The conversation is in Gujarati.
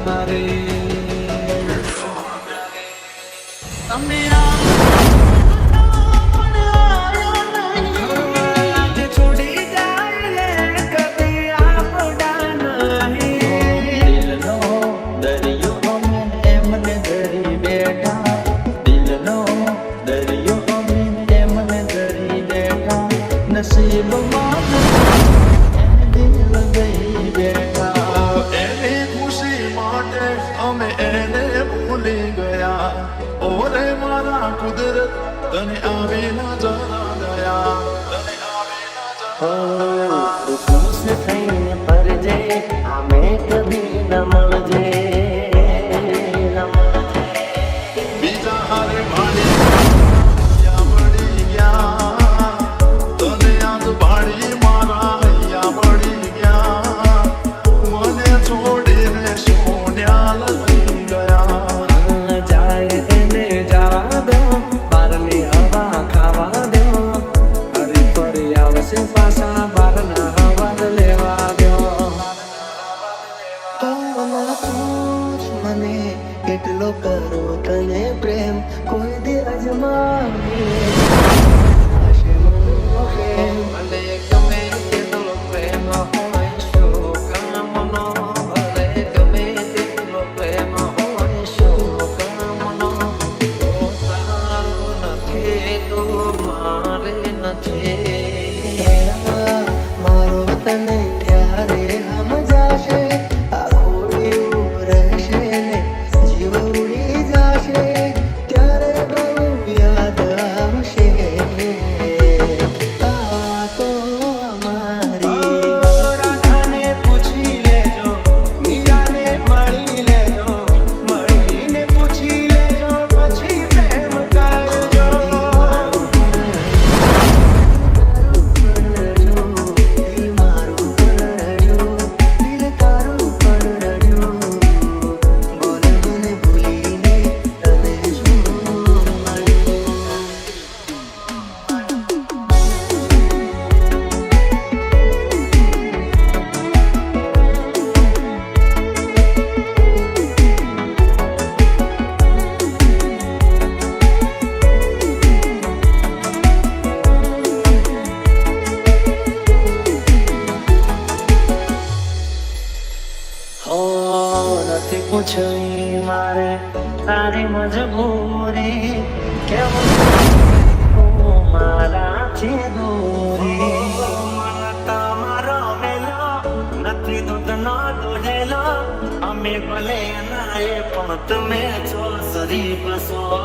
મારે તમે કુદરત તને આવે ના જરા દયા તને આવે ના જરા ખુશ થઈને પરજે અમે કભી ન મળજે બીજા હારે ભાડી મળી ગયા તને આજ ભાડી મારા અહીંયા મળી ગયા મને છોડીને સોન્યા લઈ ગયા જાય એને જવા દો બારની હવા ખાવા દો ફરી ફરી આવશે પાછા બારના હવા લેવા દો મને એટલો કરો તને પ્રેમ કોઈ દે અજમાવી ભલે ગમે તેટલો પ્રેમ હોય શું કામનો ભલે ગમે તેટલો પ્રેમ હોય શું કામનો તારું નથી તો મારે નથી મારો તને ત્યારે સમજાશે આખું એવું રહેશે ને જીવ ઉડી જશે ત્યારે બહુ યાદ આવશે આ તો અમારી રાધાને પૂછી લેજો મીરાને મળી લેજો મળીને પૂછી લેજો પછી પ્રેમ કરજો નથી પૂછવી મારે તારી મજબૂરી કેવું મારાથી દૂરી મને તમારો વેલો નથી દૂધનો દૂધેલો અમે ભલે નાએ પણ તમે છો શરીફ છો